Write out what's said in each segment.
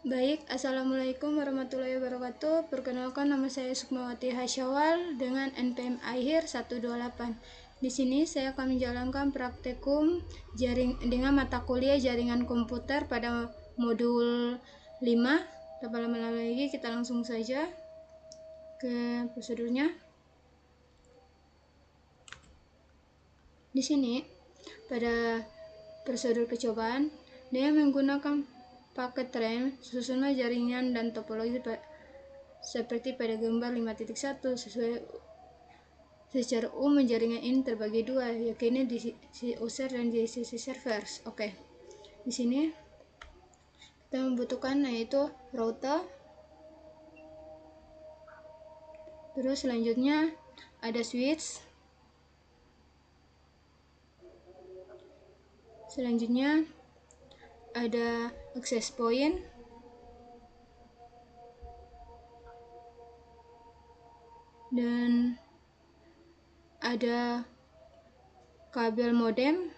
Baik, Assalamualaikum warahmatullahi wabarakatuh. Perkenalkan, nama saya Sukmawati Hasyawal dengan NPM akhir 128. Di sini saya akan menjalankan praktikum dengan mata kuliah jaringan komputer pada modul 5. Tanpa lama-lama lagi, kita langsung saja ke prosedurnya. Di sini pada prosedur percobaan, dia menggunakan paket RAM, susunan jaringan dan topologi seperti pada gambar 5.1 secara umum jaringan ini terbagi dua, yaitu di sisi user dan di sisi server. Oke. Di sini kita membutuhkan yaitu router. Terus selanjutnya ada switch. Selanjutnya ada access point. Dan ada kabel modem.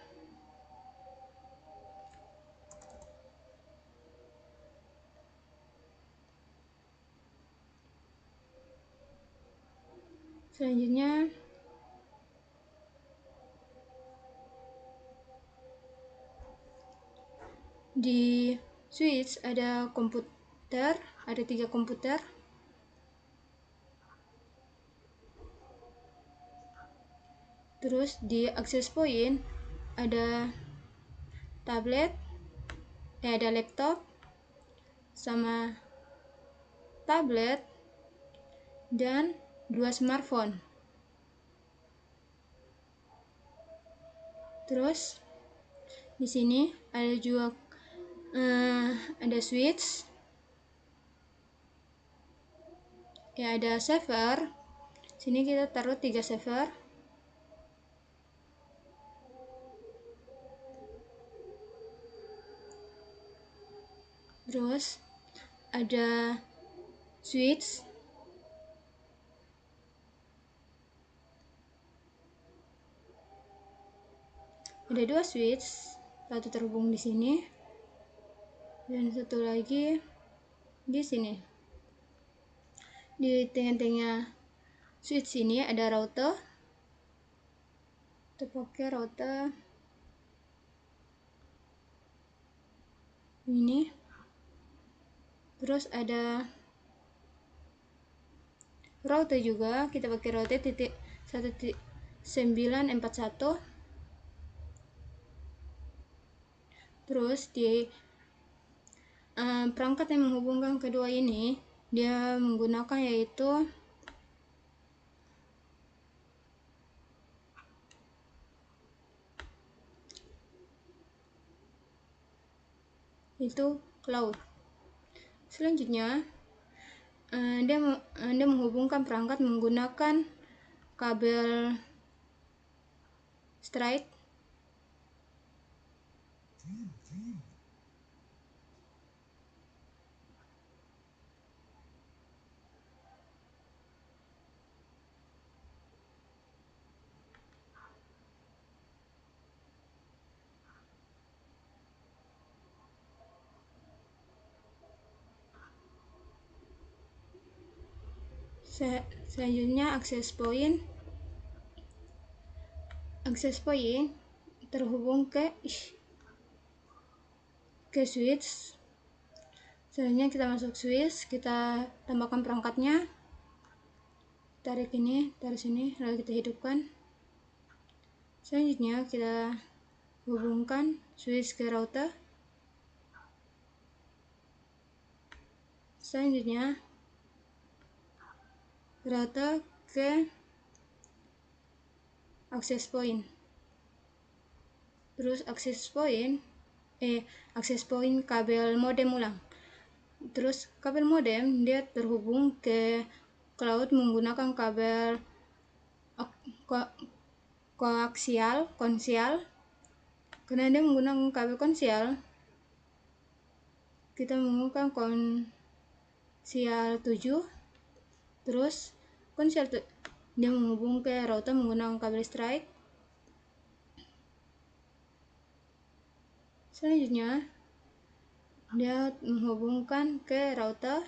Selanjutnya di switch ada komputer, ada 3 komputer. Terus di access point ada tablet, ada laptop sama tablet dan 2 smartphone. Terus di sini ada juga ada switch, ya ada server. Sini kita taruh 3 server. Terus ada switch, ada 2 switch, satu terhubung di sini dan satu lagi di sini. Di tengah-tengah switch ini ada router. Kita pakai router ini. Terus ada router juga, kita pakai router titik 1941. Terus di perangkat yang menghubungkan kedua ini, dia menggunakan yaitu cloud. Selanjutnya dia menghubungkan perangkat menggunakan kabel straight. Selanjutnya access point terhubung ke switch. Selanjutnya kita masuk switch, kita tambahkan perangkatnya, tarik ini, tarik sini, lalu kita hidupkan. Selanjutnya kita hubungkan switch ke router. Selanjutnya router ke access point. Terus access point kabel modem ulang. Terus kabel modem dia terhubung ke cloud menggunakan kabel konsial. Karena dia menggunakan kabel konsial, kita menggunakan konsial 7. Terus konsial dia menghubung ke router menggunakan kabel straight. Selanjutnya dia menghubungkan ke router,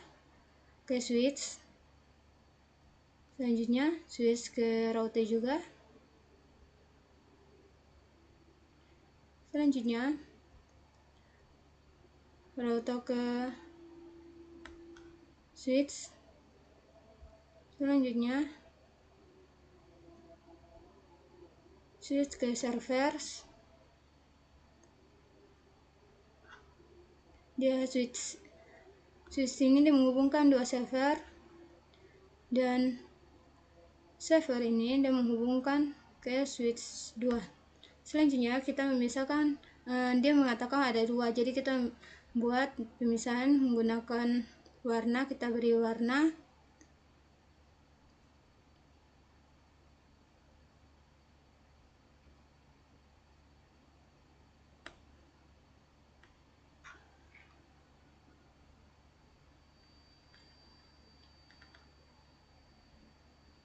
ke switch, selanjutnya switch ke router juga, selanjutnya router ke switch, selanjutnya switch ke servers. Dia switch ini dia menghubungkan dua server, dan server ini dia menghubungkan ke switch 2. Selanjutnya kita memisahkan, dia mengatakan ada dua, jadi kita buat pemisahan menggunakan warna. Kita beri warna,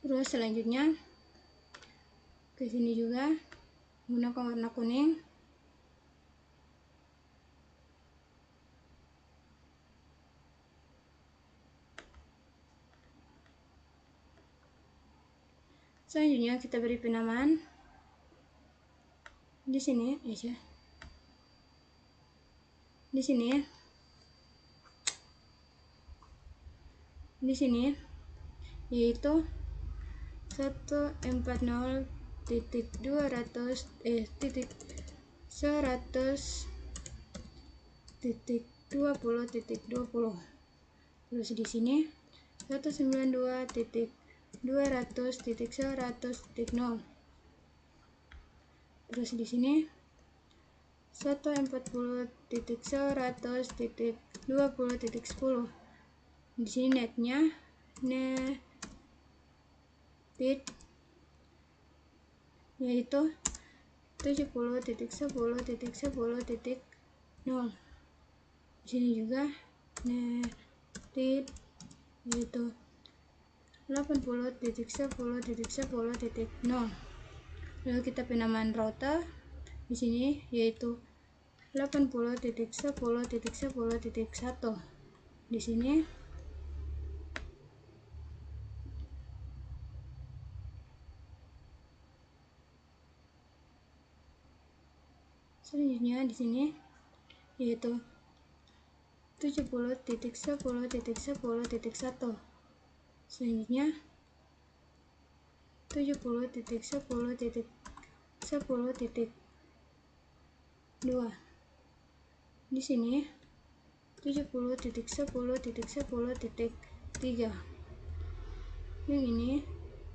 terus selanjutnya ke sini juga menggunakan warna kuning. Selanjutnya kita beri penamaan di sini aja, di sini yaitu 140.100.20.20. Terus di sini 192.200.100.0. Terus di sini 140.100.20.10. Di sini netnya yaitu 70.10.10.0. Di sini juga netit yaitu 80.10.10.0. Lalu kita penamaan router di sini yaitu 80.10.10.1. Di sini selanjutnya di sini yaitu 70.10.10.1. Selanjutnya 70.10.10.2. Di sini 70.10.10.3. Yang ini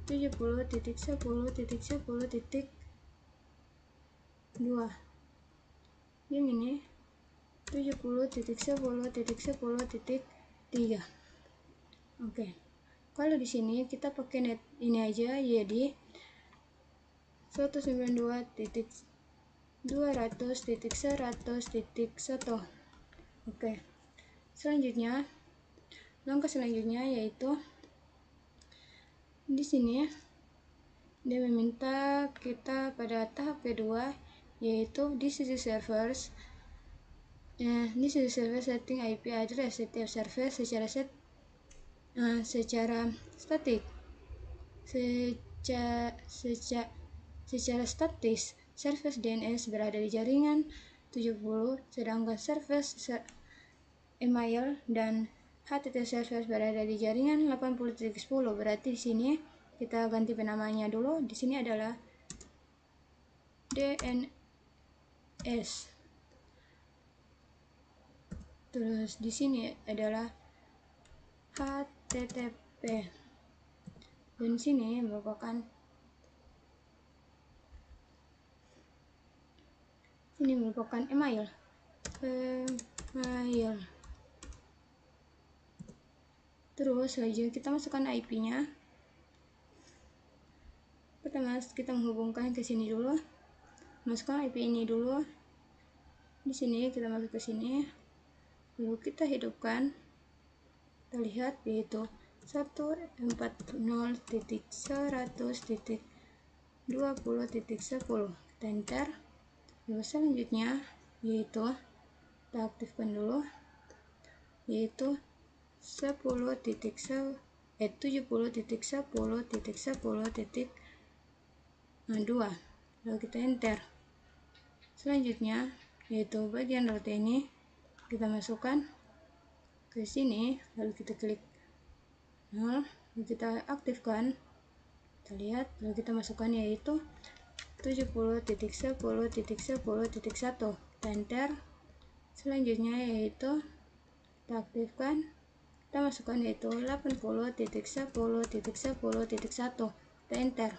70.10.10.2. Yang ini 70.10.10.3. Oke. Kalau di sini kita pakai net ini aja, jadi 192.200.100.1. Oke. Selanjutnya, langkah selanjutnya yaitu di sini dia meminta kita pada tahap kedua yaitu di sisi servers. Di sisi server setting IP address setiap server secara statik. Secara statis, server DNS berada di jaringan 70, sedangkan server email dan HTTP server berada di jaringan 80.10. Berarti di sini kita ganti penamanya dulu. Di sini adalah DNS. Terus di sini adalah HTTP. Dan sini merupakan email. Terus selanjutnya kita masukkan IP-nya. Pertama kita menghubungkan ke sini dulu. Masukkan IP ini dulu. Di sini kita masuk ke sini. Lalu kita hidupkan. Kita lihat yaitu 140.100.20.10. Kita enter. Lalu selanjutnya yaitu kita aktifkan dulu. yaitu 70.10.10.10.2. Lalu kita enter. Selanjutnya yaitu bagian rute ini kita masukkan ke sini, lalu kita klik 0, lalu kita aktifkan. Kita lihat, lalu kita masukkan yaitu 70.10.10.1. Kita enter. Selanjutnya yaitu kita aktifkan, kita masukkan yaitu 80.10.10.1. Kita enter.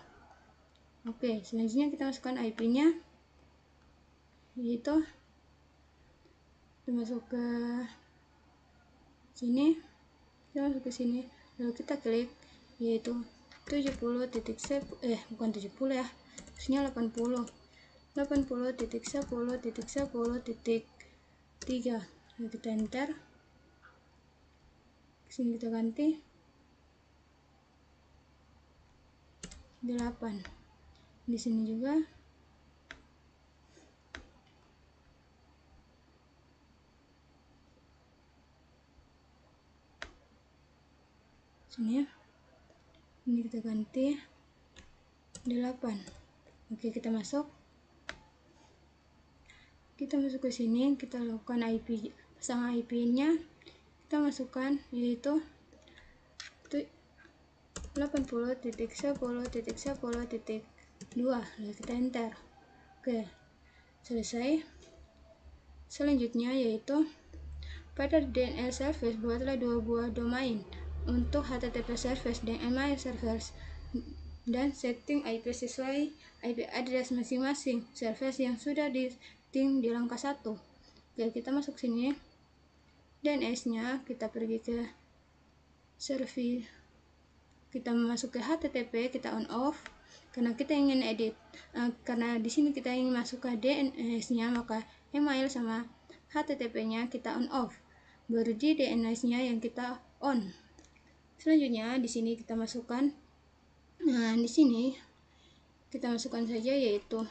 Oke, selanjutnya kita masukkan IP-nya, yaitu kita masuk ke sini, lalu kita klik yaitu 80.10.10.3. lalu kita enter. Sini kita ganti 8. Di sini juga sini ya, ini kita ganti 8. Oke, kita masuk ke sini, kita lakukan IP, pasang IP-nya, kita masukkan yaitu 80.10.10.2. lalu kita enter. Oke, selesai. Selanjutnya yaitu pada DNS service buatlah 2 buah domain untuk HTTP service dan email service, dan setting IP sesuai IP address masing-masing service yang sudah di langkah 1. Oke, kita masuk sini, DNS-nya kita pergi ke service, kita masuk ke HTTP, kita on off karena kita ingin edit. Karena di sini kita ingin masuk ke DNS-nya, maka email sama HTTP-nya kita on off, baru di DNS-nya yang kita on. Selanjutnya di sini kita masukkan, di sini kita masukkan saja yaitu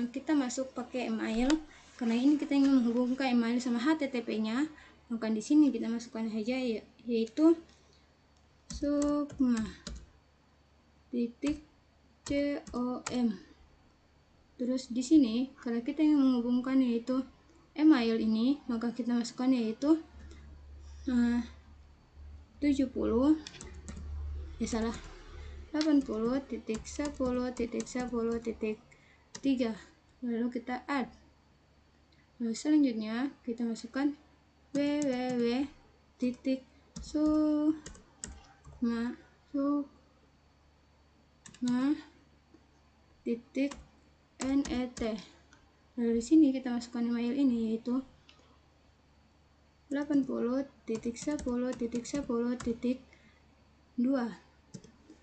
kita masuk pakai email karena ini kita ingin menghubungkan email sama HTTP-nya, maka di sini kita masukkan saja yaitu sukma.com. Terus di sini kalau kita ingin menghubungkan yaitu email ini, maka kita masukkan yaitu 80.10.10.3. lalu kita add. Lalu selanjutnya kita masukkan www.sukma.net. lalu di sini kita masukkan email ini yaitu 80.10.10.2.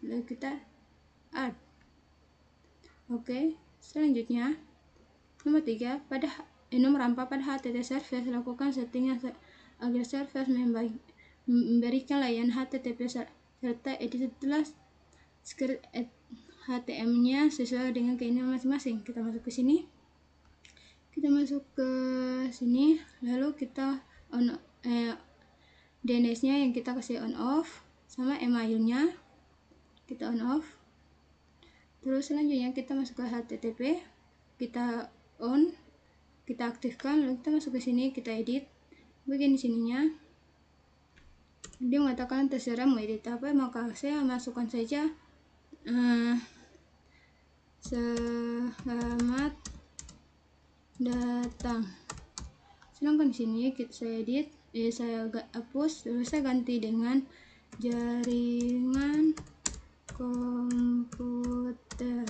lalu kita add. Oke, selanjutnya nomor 3, nomor 4, pada HTTP service lakukan settingnya agar service memberikan layanan HTTP serta editlah script HTML-nya sesuai dengan keinginan masing-masing. Kita masuk ke sini, lalu kita on DNS-nya yang kita kasih on off sama emailnya kita on off. Terus selanjutnya kita masuk ke HTTP, kita on, kita aktifkan, lalu kita masuk ke sini, kita edit bagian sininya. Dia mengatakan terserah mau edit apa, maka saya masukkan saja selamat datang. Sedangkan di sini saya edit, saya hapus, lalu saya ganti dengan jaringan komputer.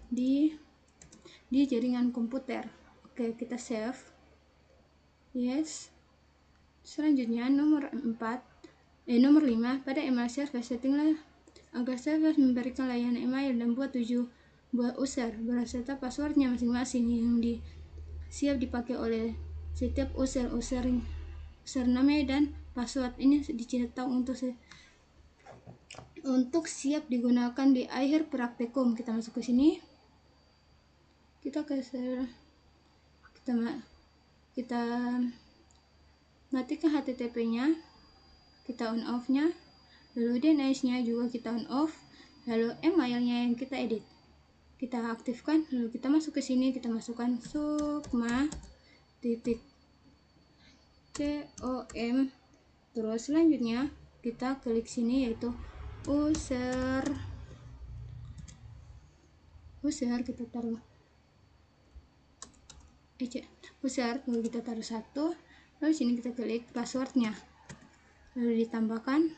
Di jaringan komputer. Oke, kita save. Yes. Selanjutnya nomor 5, pada email service settinglah agar service memberikan layanan email dan buat 7 buah user berserta passwordnya masing-masing yang siap dipakai oleh setiap username dan password ini dicetak untuk siap digunakan di akhir praktikum. Kita masuk ke sini, kita kita matikan HTTP-nya, kita on off-nya, lalu DNS-nya juga kita on off, lalu emailnya yang kita edit kita aktifkan, lalu kita masuk ke sini, kita masukkan sukma.com, terus selanjutnya kita klik sini yaitu user, kita taruh user, lalu kita taruh 1, lalu sini kita klik passwordnya, lalu ditambahkan,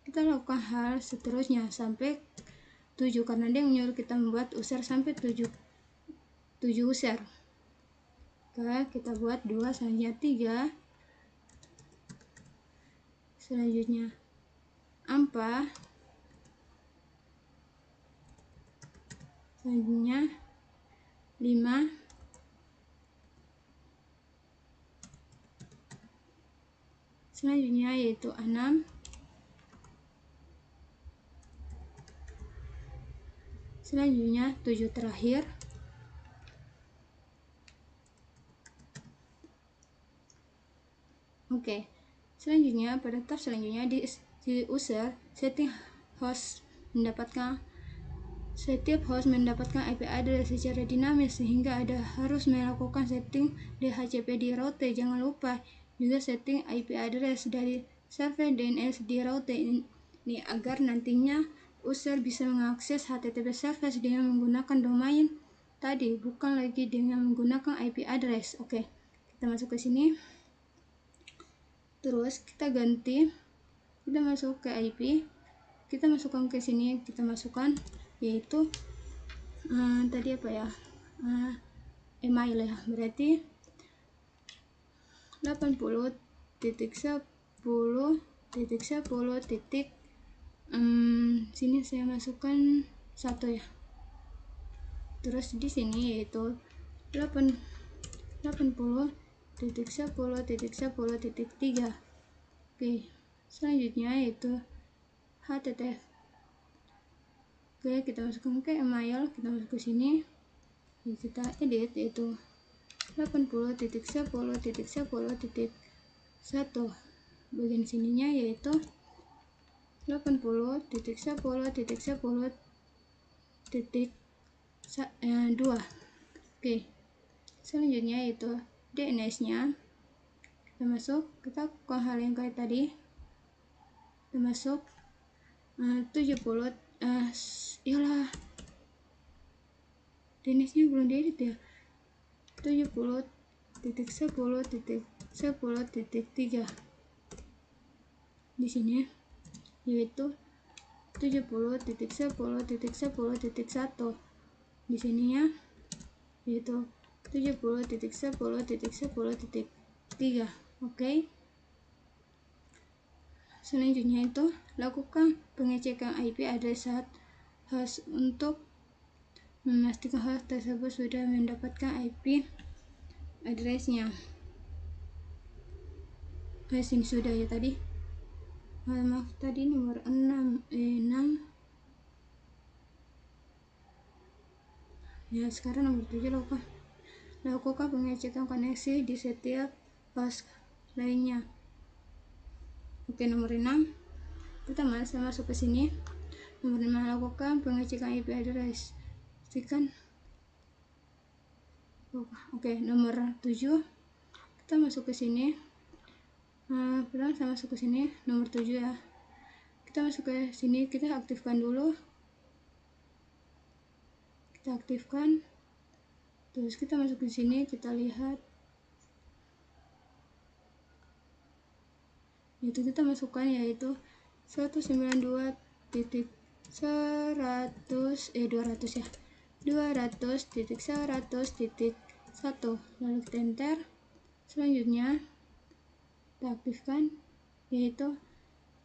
kita lakukan hal seterusnya sampai 7 karena dia menyuruh kita membuat user sampai 7 user. Oke, kita buat 2, selanjutnya 3, selanjutnya 4, selanjutnya 5, selanjutnya yaitu 6, selanjutnya 7 terakhir, oke. Selanjutnya pada tab selanjutnya di user setting host mendapatkan setiap host mendapatkan IP address secara dinamis sehingga ada harus melakukan setting DHCP di route. Jangan lupa juga setting IP address dari server DNS di route ini agar nantinya user bisa mengakses HTTP service dengan menggunakan domain tadi, bukan lagi dengan menggunakan IP address. Oke, kita masuk ke sini. Terus kita ganti, kita masuk ke IP, kita masukkan ke sini, kita masukkan yaitu tadi apa ya, email ya, berarti 80.10.10. Sini saya masukkan 1 ya. Terus di sini yaitu 80.10.10.3. Oke, selanjutnya yaitu HTTP. Oke, kita masukkan ke email, kita masuk ke sini, kita edit yaitu 80.10.10.1. bagian sininya yaitu 80.10.10.2. Oke, selanjutnya yaitu DNS-nya. Kita masuk, kita ke hal yang kayak tadi, kita masuk 70. Iyalah, DNS-nya belum diedit ya. 70.10.10.3 di sini yaitu 70.10.10.1 di sininya yaitu 70.10.10.3. Oke. Selanjutnya itu lakukan pengecekan IP address saat host untuk memastikan host tersebut sudah mendapatkan IP addressnya. Sini sudah ya tadi. Maaf tadi nomor 6 ya, sekarang nomor 7 lakukan pengecekan koneksi di setiap host lainnya. Oke, nomor 6 pertama saya masuk ke sini. Nomor 5 lakukan pengecekan IP address. Pastikan. Oke, nomor 7 kita masuk ke sini. Pertama saya masuk ke sini, nomor 7 ya. Kita masuk ke sini, kita aktifkan dulu. Kita aktifkan. Terus kita masuk ke sini, kita lihat. Itu kita masukkan yaitu 192.100 ya. 200.100.1. Lalu kita enter. Selanjutnya kita aktifkan yaitu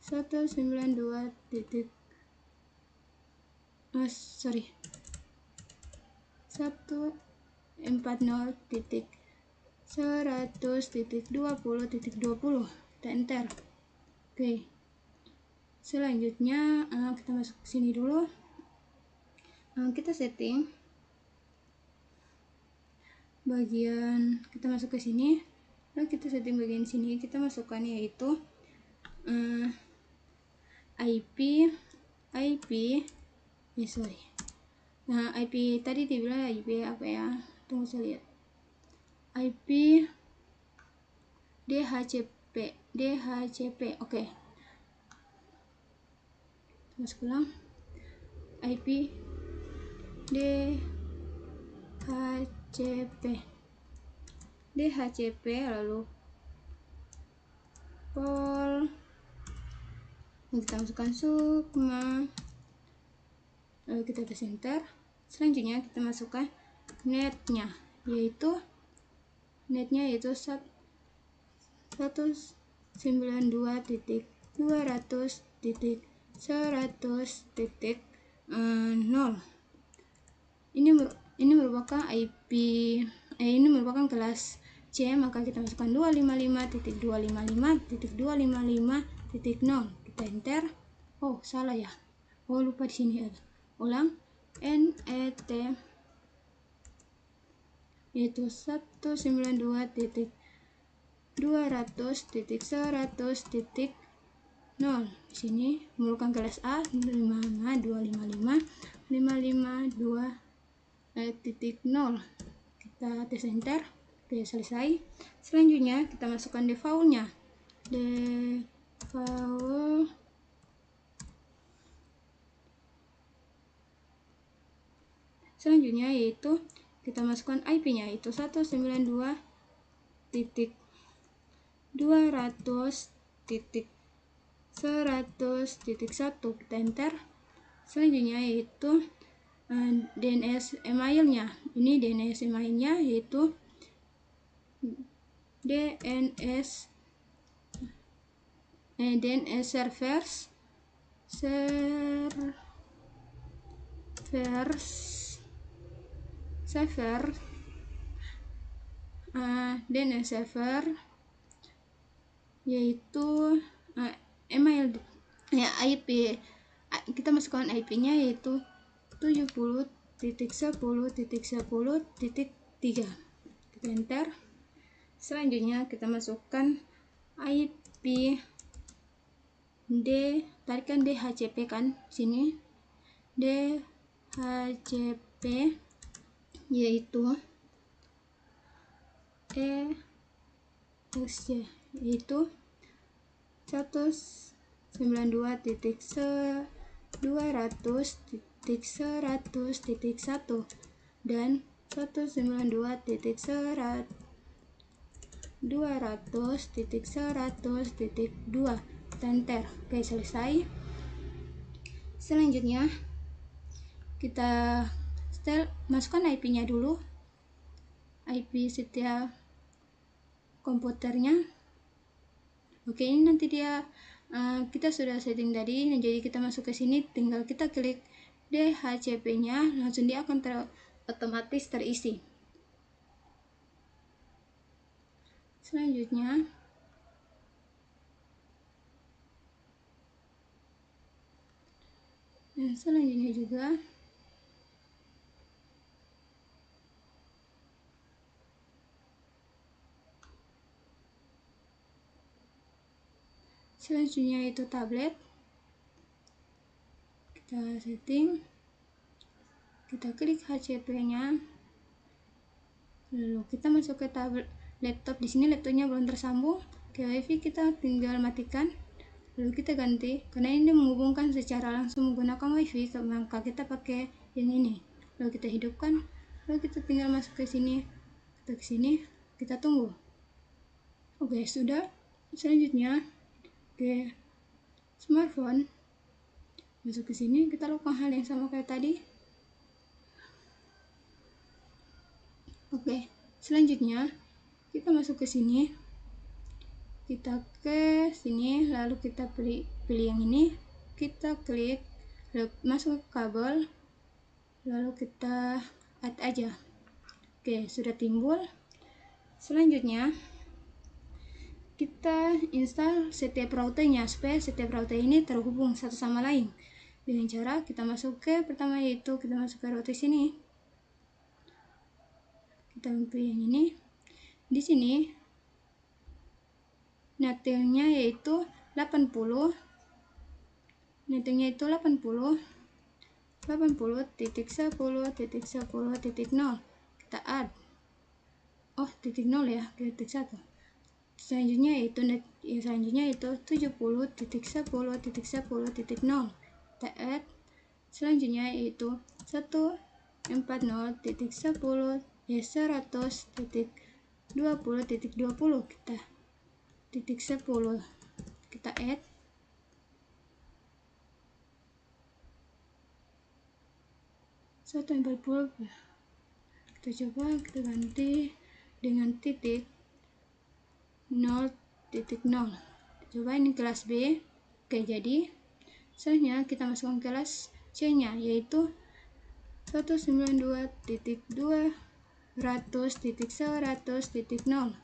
192.140.1.2. Kita enter. Oke, selanjutnya kita masuk ke sini dulu. Kita setting bagian kita masuk ke sini, lalu kita setting bagian sini, kita masukkan yaitu IP. Nah, IP tadi dibilang IP apa ya? Tunggu saya lihat. IP DHCP. Oke. Terus ulang. IP DHCP lalu pol, kita masukkan Sukma, lalu kita tes enter. Selanjutnya kita masukkan netnya yaitu 192.200.100.0. Ini merupakan IP, ini merupakan kelas C, maka kita masukkan 255.255.255.0. Kita enter. Oh, salah ya. Oh, lupa di sini ada. Ulang. NET yaitu 192.200.100.0. Di sini merupakan kelas A 55255.252.0. Kita tes enter. Oke, selesai. Selanjutnya kita masukkan default-nya. Default selanjutnya yaitu kita masukkan IP-nya yaitu 192.200.100.1. Kita enter. Selanjutnya yaitu DNS emailnya. Ini DNS emailnya yaitu DNS servers DNS server yaitu email ya, IP kita masukkan IP-nya yaitu 70.10.10.3. kita enter. Selanjutnya kita masukkan IP tarikan DHCP kan sini, DHCP yaitu yaitu 192.200.100.1 dan 192.200.100.2. Enter. Oke, selesai. Selanjutnya kita masukkan IP-nya dulu, IP setiap komputernya. Oke, ini nanti dia kita sudah setting tadi, jadi kita masuk ke sini, tinggal kita klik DHCP-nya, langsung dia akan otomatis terisi. Selanjutnya juga selanjutnya itu tablet. Kita setting, kita klik HCP-nya, lalu kita masuk ke tablet laptop. Di sini laptopnya belum tersambung ke WiFi, kita tinggal matikan, lalu kita ganti karena ini menghubungkan secara langsung menggunakan WiFi, maka kita pakai yang ini. Lalu kita hidupkan, lalu kita tinggal masuk ke sini, kita tunggu. Oke, sudah. Selanjutnya ke smartphone, masuk ke sini, kita lakukan hal yang sama kayak tadi. Oke, selanjutnya kita masuk ke sini, kita ke sini, lalu kita pilih yang ini, kita klik, lalu masuk ke kabel, lalu kita add aja. Oke, sudah timbul. Selanjutnya kita install setiap routernya supaya setiap router ini terhubung satu sama lain dengan cara kita masuk ke pertama, yaitu kita masuk ke router sini, kita pilih yang ini. Di sini nettingnya yaitu 80, nettingnya itu 80 80.10.10.0. Kita add, titik 0 ya, titik 1. Selanjutnya yaitu 70.10.10.0. Kita add. Selanjutnya yaitu 140.10.100.20.20. kita titik 10, kita add. Kita coba kita ganti dengan titik 0.0. Coba ini kelas B. Oke, jadi selanjutnya kita masukkan kelas C nya yaitu 192.200.100.0.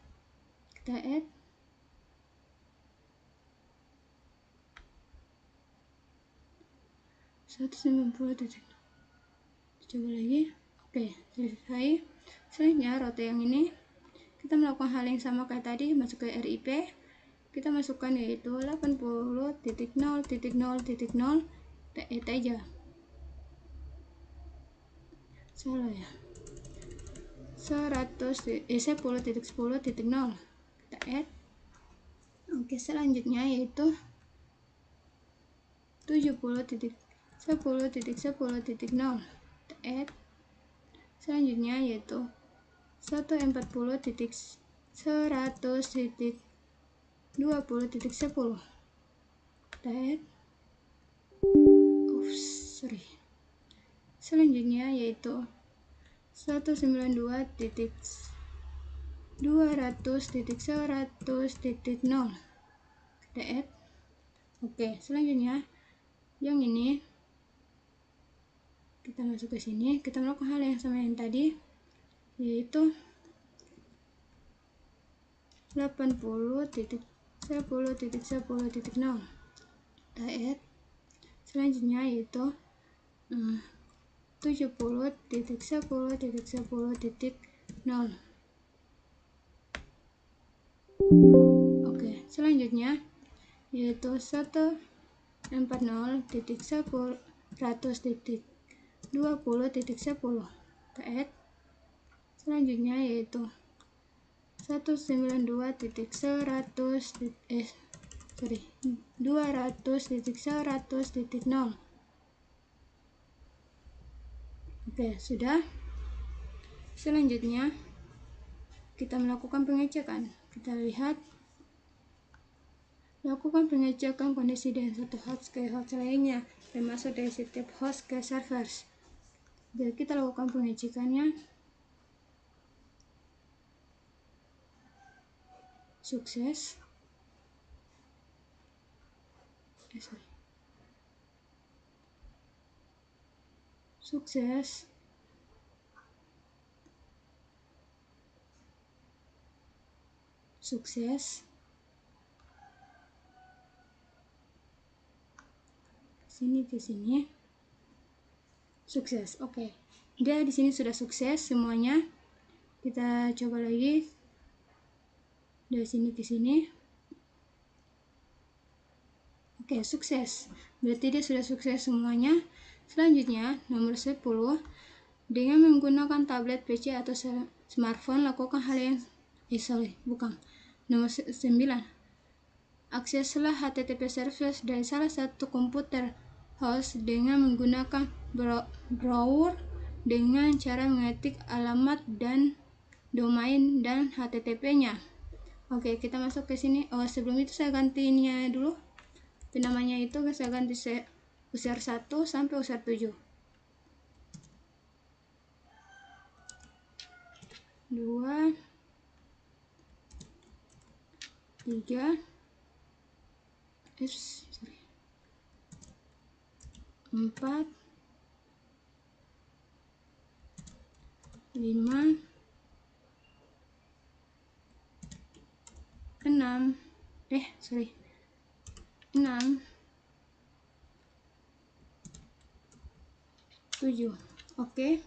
kita add. Coba lagi. Oke, selesai. Selanjutnya route yang ini kita melakukan hal yang sama kayak tadi, masuk ke RIP. Kita masukkan yaitu 80.0.0.0. kita add aja. Salah ya. 10.10.0. kita add. Oke, selanjutnya yaitu 70.10.10.0. kita add. Selanjutnya yaitu 140.100.20.10. kita add. Selanjutnya yaitu 192.200.100.0. kita add. Oke, selanjutnya yang ini kita masuk ke sini, kita melakukan hal yang sama yang tadi, yaitu 80.10.10.0. kita add. Selanjutnya yaitu 70.10.10.0. Oke, selanjutnya yaitu 140.100.20.10. kita add. Selanjutnya yaitu 200.100.0. Oke, sudah. Selanjutnya kita melakukan pengecekan. Kita lihat, lakukan pengecekan kondisi dari satu host ke host lainnya, termasuk dari setiap host ke servers. Jadi kita lakukan pengecekannya. Sukses. Sukses. Sukses. Ke sini. Sukses. Oke. Dia di sini sudah sukses semuanya. Kita coba lagi. Dari sini ke sini. Oke, sukses. Berarti dia sudah sukses semuanya. Selanjutnya, nomor 10. Dengan menggunakan tablet, PC, atau smartphone, lakukan hal yang Nomor 9. Akseslah HTTP service dari salah satu komputer host dengan menggunakan browser dengan cara mengetik alamat dan domain dan HTTP-nya. Oke, kita masuk ke sini. Sebelum itu saya ganti ininya dulu. Namanya itu saya ganti user 1 sampai user 7. 2 3 4 5 6 6 7. Oke.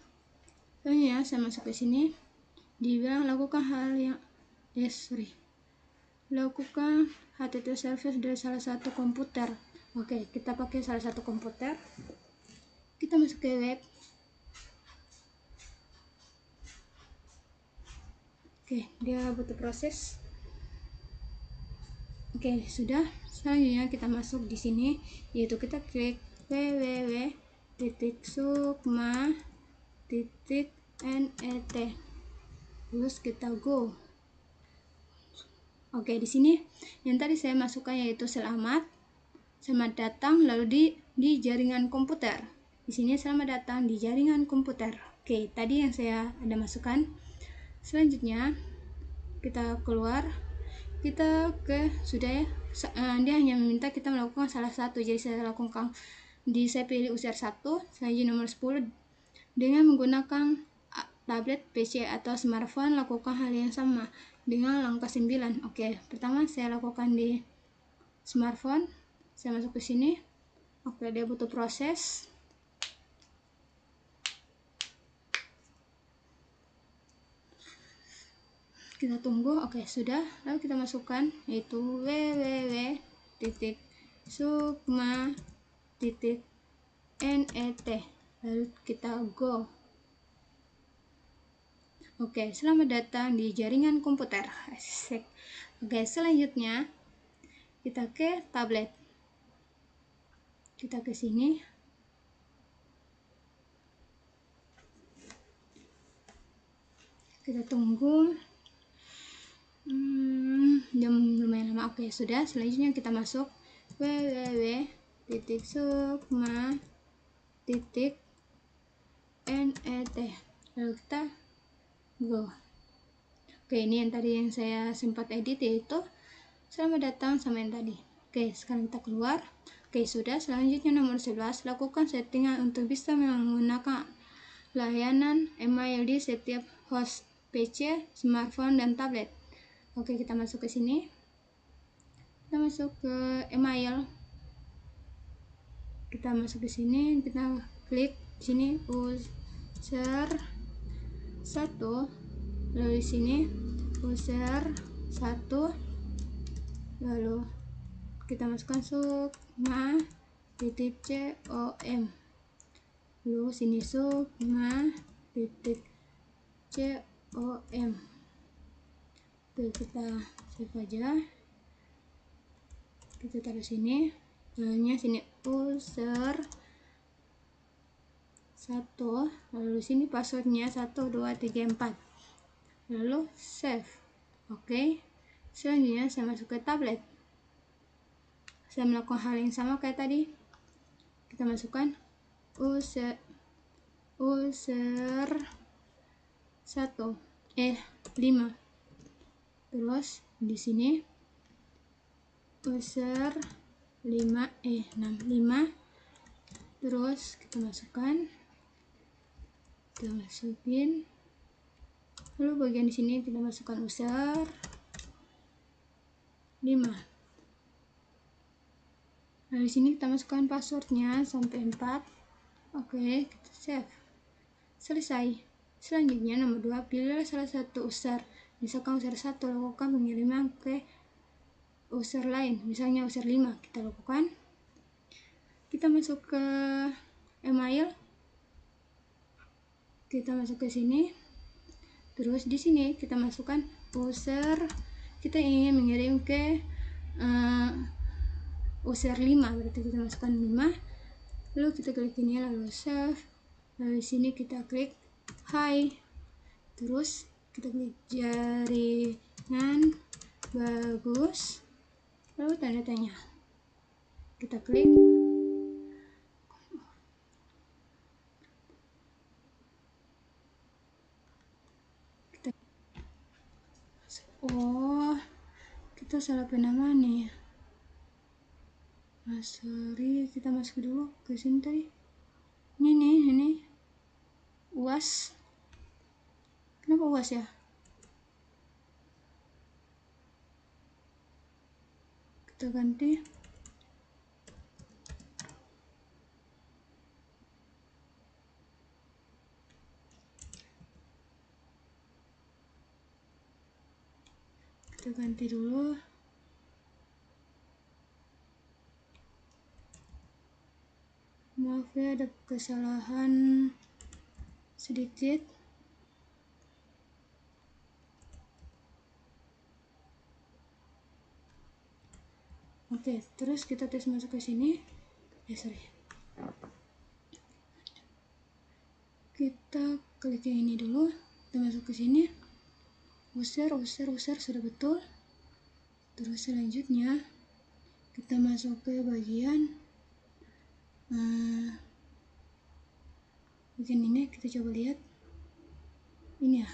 Selanjutnya saya masuk ke sini. dibilang lakukan hal yang lakukan HTTP service dari salah satu komputer. Oke, kita pakai salah satu komputer, kita masuk ke web. Oke, dia butuh proses. Oke, sudah. Selanjutnya kita masuk di sini, yaitu kita klik www.sukma.net. Terus kita go. Oke, di sini yang tadi saya masukkan yaitu selamat datang, lalu di jaringan komputer. Di sini selamat datang di jaringan komputer. Oke, tadi yang saya ada masukkan. Selanjutnya kita keluar, kita ke sudah ya. Dia hanya meminta kita melakukan salah satu, jadi saya lakukan saya pilih user 1, selanjutnya nomor 10 dengan menggunakan tablet, PC atau smartphone. Lakukan hal yang sama dengan langkah 9. Oke, pertama saya lakukan di smartphone, saya masuk ke sini. Oke, dia butuh proses. Kita tunggu. Oke, sudah. Lalu kita masukkan yaitu www.sukma.net. Lalu kita go. Oke, selamat datang di jaringan komputer. Asik. Oke, selanjutnya kita ke tablet. Kita ke sini. Kita tunggu. Jam lumayan lama. Oke, sudah. Selanjutnya kita masuk www.sukma.net. Lalu kita go. Oke, ini yang tadi yang saya sempat edit, yaitu selamat datang sama yang tadi. Oke, sekarang kita keluar. Oke, sudah. Selanjutnya nomor 11, lakukan settingan untuk bisa menggunakan layanan email di setiap host PC, smartphone, dan tablet. Oke, kita masuk ke sini. Kita masuk ke email. Kita masuk ke sini, kita klik sini user 1, lalu di sini user 1, lalu kita masukkan sukma.com, lalu sini sukma.com. Oke, kita save aja, kita taruh sini, lalu sini user 1, lalu sini passwordnya 1234, lalu save. Oke, selanjutnya saya masuk ke tablet. Saya melakukan hal yang sama kayak tadi. Kita masukkan user 5. Terus di sini user 5. Terus kita masukin, lalu bagian di sini kita masukkan user 5. Lalu di sini kita masukkan passwordnya sampai 4. Oke, kita save. Selesai. Selanjutnya nomor 2, pilih salah satu user. Misalkan user 1, lakukan pengiriman ke user lain, misalnya user 5. Kita lakukan. Kita masuk ke email. Kita masuk ke sini. Terus di sini kita masukkan user. Kita ingin mengirim ke user 5, berarti kita masukkan 5. Lalu kita klik ini, lalu save. Lalu di sini kita klik hi. Terus kita klik jaringan bagus, lalu tanda tanya. Kita klik. Oh, kita salah penama nih. Sorry, kita masuk dulu ke sini tadi. Ini UAS. Kenapa UAS ya? Kita ganti. kita ganti dulu. Maaf ya, ada kesalahan sedikit. Oke, terus kita tes masuk ke sini. Kita klik yang ini dulu. Kita masuk ke sini. User sudah betul. Terus selanjutnya kita masuk ke bagian ini. Kita coba lihat. Ini ya.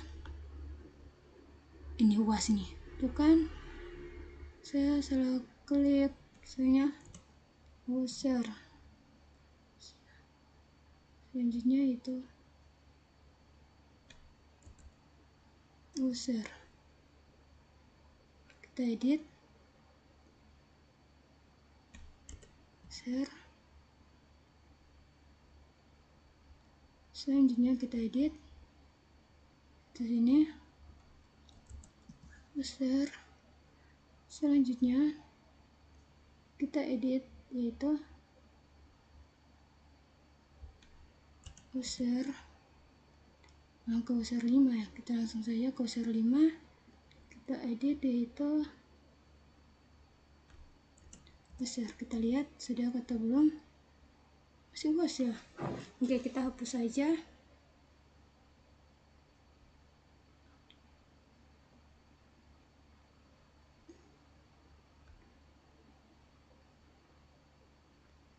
Ini UAS nih. Tuh kan. Saya salah klik. Soalnya user. Selanjutnya itu user. Kita edit. Share. Selanjutnya kita edit. Di sini user. Selanjutnya kita edit yaitu user. Ke user 5 ya. Kita langsung saja ke user 5. Kita edit yaitu user. Kita lihat sudah atau belum. Masih UAS ya. Oke, kita hapus saja.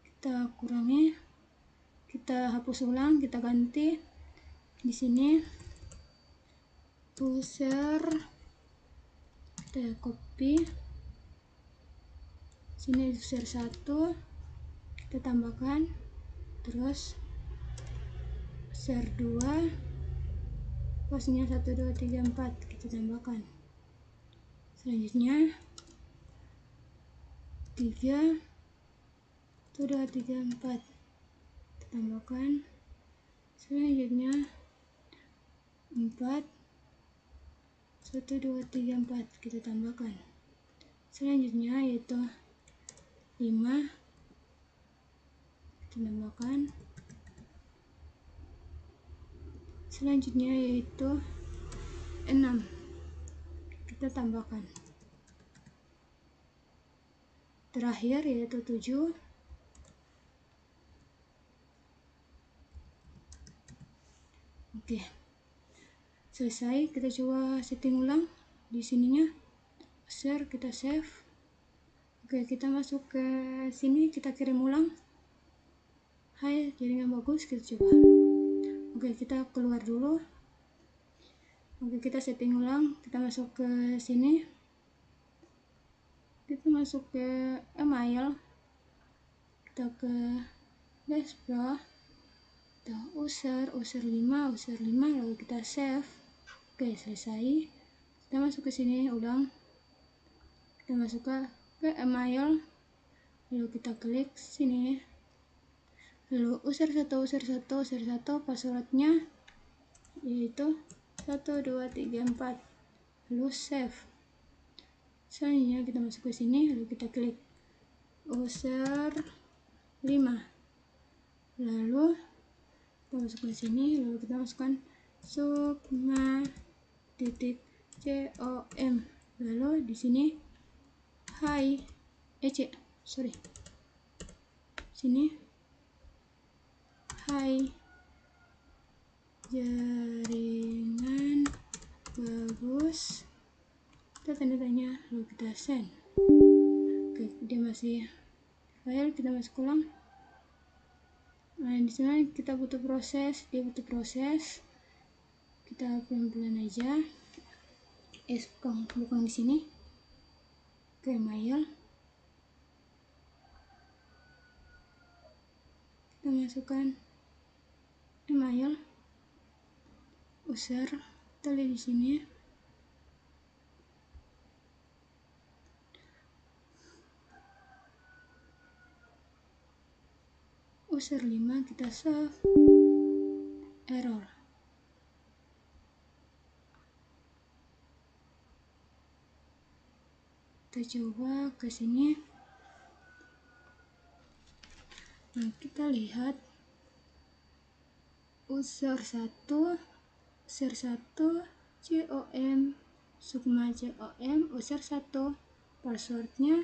Kita kurangi, kita hapus ulang, kita ganti di sini user. Kita copy sini user 1, kita tambahkan, terus user 2 posnya 1 2 3 4 kita tambahkan. Selanjutnya 3 1 2 3 4 kita tambahkan. Selanjutnya 4 1 2 3 4 kita tambahkan. Selanjutnya yaitu 5 kita tambahkan. Selanjutnya yaitu 6 kita tambahkan. Terakhir yaitu 7. Oke, selesai. Kita coba setting ulang di sininya. Share, kita save. Oke, kita masuk ke sini, kita kirim ulang. Hai, jaringan bagus, kita coba. Oke, kita keluar dulu. Oke, kita setting ulang. Kita masuk ke sini. Kita masuk ke email. Kita ke dashboard. Kita user 5, lalu kita save. Oke, selesai. Kita masuk ke sini ulang. Kita masuk ke email. Lalu kita klik sini. Lalu user 1 passwordnya yaitu 1 2 3 4. Lalu save. Selanjutnya kita masuk ke sini, lalu kita klik user 5. Lalu kita masuk ke sini, lalu kita masukkan sukma.com. Lalu di sini sini hai jaringan bagus, kita tanda tanya, lalu kita send. Oke, dia masih file, kita masuk ulang. Nah, di sini kita butuh proses, dia butuh proses. Kita pelan-pelan aja. Bukan di sini. Ke email. Kita masukkan email user. Kita lihat di sini. User 5 kita save. Error. Kita coba ke sini. Nah, kita lihat user 1 com sukma com user 1 passwordnya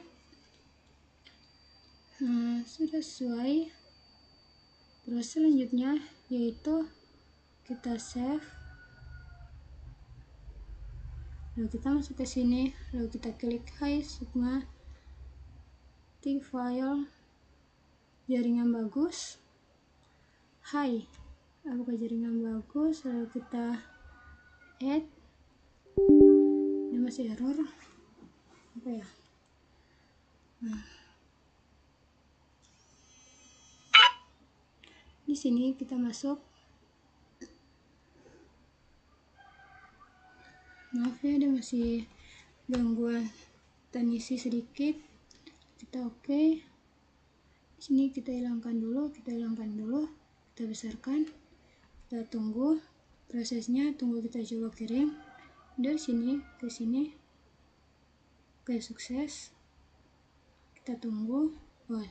sudah sesuai. Terus selanjutnya yaitu kita save, lalu kita masuk ke sini, lalu kita klik Hai Sukma file jaringan bagus. Hai, apakah jaringan bagus? Lalu kita add. Ini masih error apa ya? Di sini kita masuk. Maaf ya, ada masih gangguan transisi sedikit. Kita oke. Di sini kita hilangkan dulu, kita besarkan, kita tunggu prosesnya, tunggu kita coba kirim dari sini ke sini. Oke, sukses. Kita tunggu. Oh,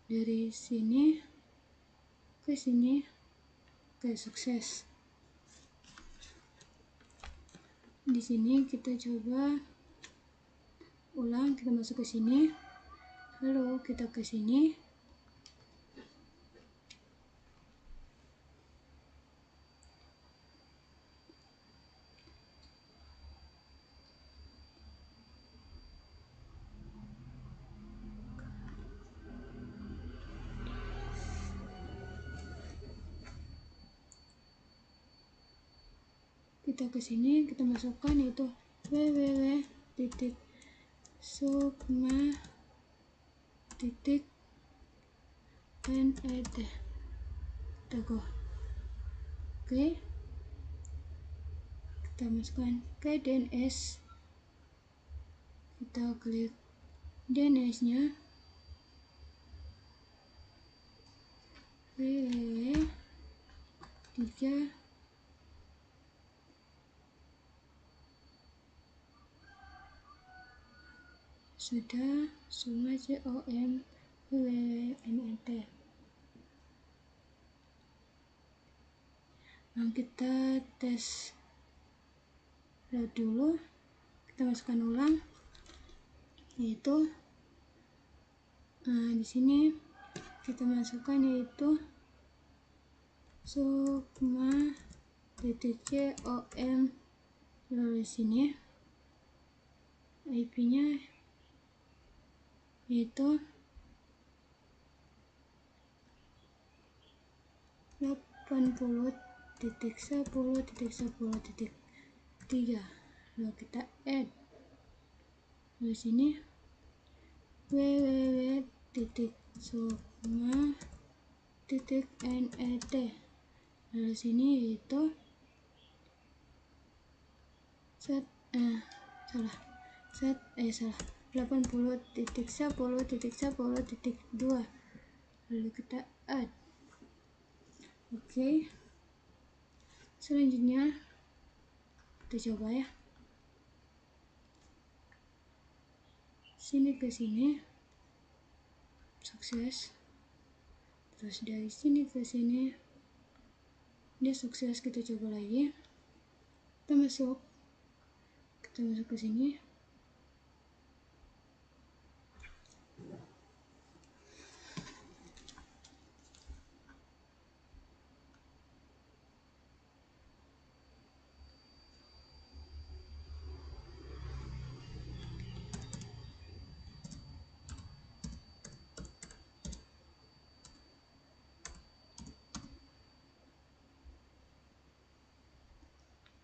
dari sini ke sini. Oke, sukses. Di sini kita coba ulang, kita masuk ke sini, lalu kita ke sini. Kita ke sini, kita masukkan itu www.sukma.net. Kita go. Oke, kita masukkan ke DNS, kita klik DNS nya www.3 sudah sukma com www.net. Nah, kita tes load dulu, kita masukkan ulang, yaitu di sini kita masukkan yaitu sukma.com. Lalu di sini IP-nya yaitu 80.10.10.3. Lalu kita add. Lalu sini www.sukma.net. Lalu sini yaitu 80.10.10.2. Lalu kita add. Oke. Selanjutnya kita coba ya. Sini ke sini. Sukses. Terus dari sini ke sini. Dia sukses, kita coba lagi. Kita masuk ke sini.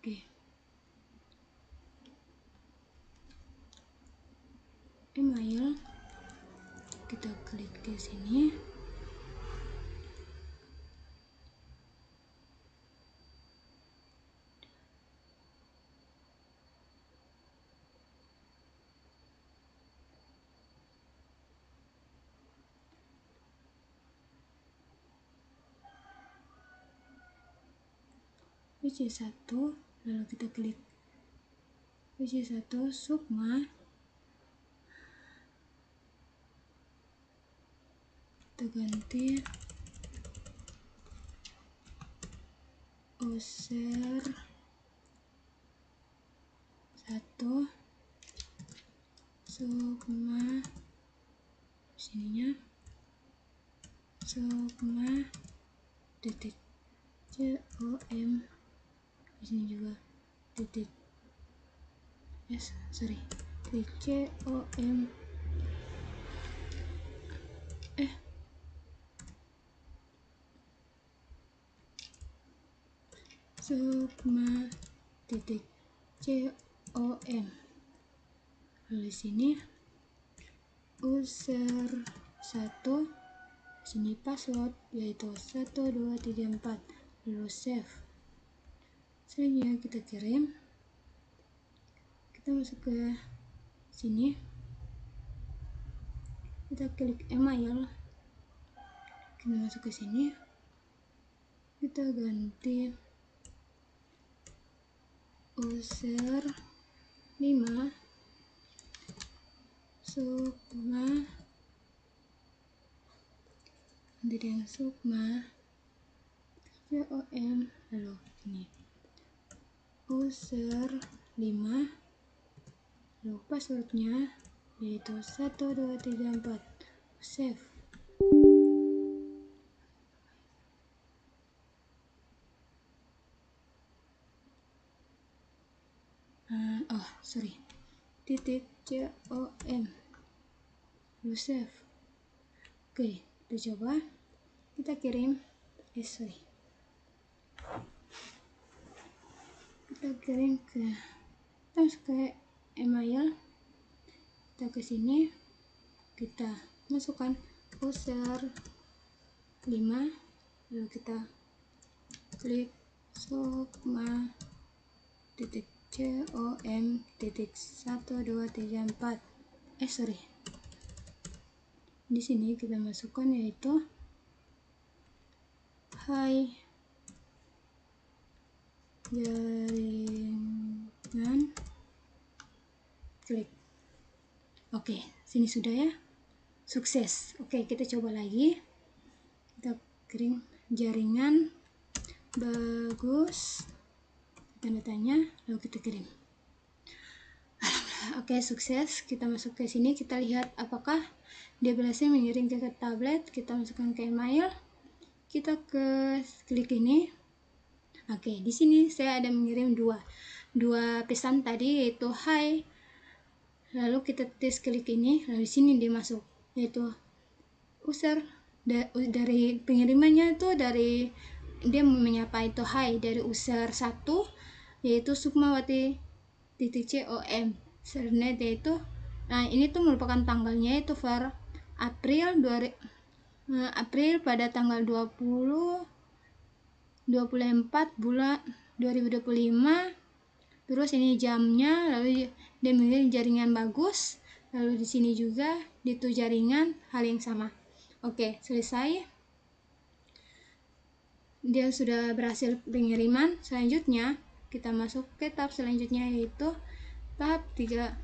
Oke. Email, kita klik ke sini. PC1, lalu kita klik PC1 Sukma. kita ganti user 1 sukma sininya sukma titik com, di sini juga titik titik com sukma titik com. Lalu di sini user 1, sini password yaitu 1234, lalu save. Selanjutnya kita kirim, kita masuk ke sini, kita klik email, kita masuk ke sini, kita ganti user 5 sukma, nanti yang sukma com, lalu ini user 5, lalu passwordnya yaitu 1234, save. Titik com, lalu save. Oke, kita coba, kita kirim, kita kirim ke, kita masuk ke email, kita ke sini, kita masukkan user 5, lalu kita klik sukma titik com titik 1234. Di sini kita masukkan yaitu hai jaringan, klik. Oke, sini sudah ya, sukses. Oke, kita coba lagi, kita kirim jaringan bagus, tanda tanya, lalu kita kirim. Oke, sukses. Kita masuk ke sini, kita lihat apakah dia berhasil mengirim ke tablet. Kita masukkan ke email, kita ke klik ini. Oke, di sini saya ada mengirim dua pesan tadi, yaitu hai, lalu kita tes klik ini, lalu di sini dia masuk, yaitu user dari pengirimannya itu, dari dia menyapa itu hai dari user 1 yaitu sukmawati.com, sernet yaitu, nah ini tuh merupakan tanggalnya itu per April pada tanggal 24 bulan 2025. Terus ini jamnya, lalu dia mengirim jaringan bagus, lalu di sini juga di itu jaringan hal yang sama. Oke, selesai. Dia sudah berhasil pengiriman. Selanjutnya kita masuk ke tahap selanjutnya, yaitu tahap 13.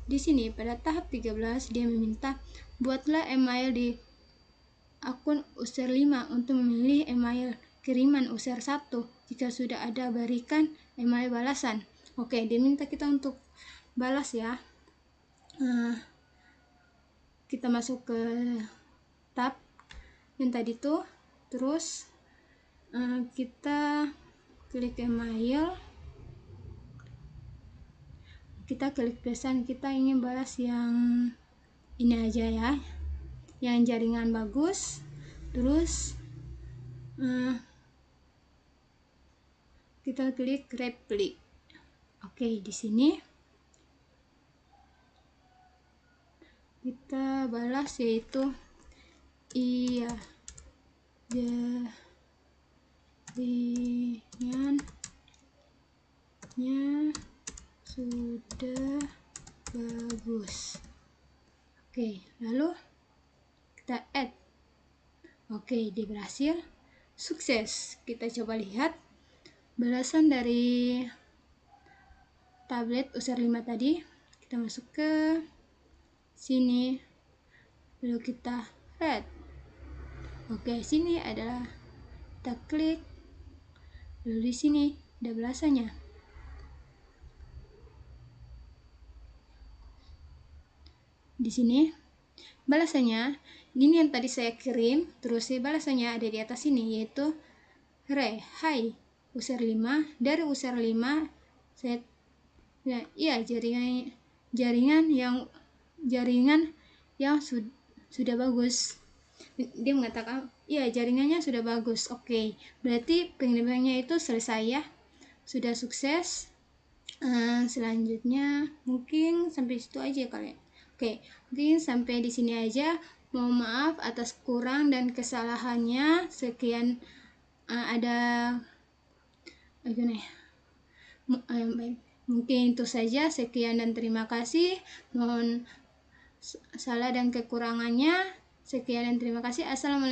Di sini pada tahap 13 dia meminta buatlah email di akun user 5 untuk memilih email kiriman user 1. Jika sudah ada, berikan email balasan. Oke, dia minta kita untuk balas ya. Kita masuk ke tab yang tadi tuh, terus kita klik email, kita klik pesan, kita ingin balas yang ini aja ya, yang jaringan bagus. Terus kita klik reply. Oke, di sini kita balas yaitu iya jaringannya sudah bagus. Oke, lalu kita add. Oke, dia berhasil, sukses. Kita coba lihat balasan dari tablet user 5 tadi. Kita masuk ke sini, lalu kita red. Oke, sini adalah kita klik, lalu di sini ada balasannya. Di sini balasannya ini yang tadi saya kirim, terus balasannya ada di atas sini, yaitu hai user 5. Dari user 5 saya jaringan yang sudah bagus. Dia mengatakan jaringannya sudah bagus. Oke, berarti pengirimannya itu selesai ya, sudah sukses. Selanjutnya mungkin sampai situ aja kali. Oke, mungkin sampai di sini aja. Mohon maaf atas kurang dan kesalahannya. Sekian, mungkin itu saja. Sekian dan terima kasih. Mohon salah dan kekurangannya. Sekian dan terima kasih. Assalamualaikum.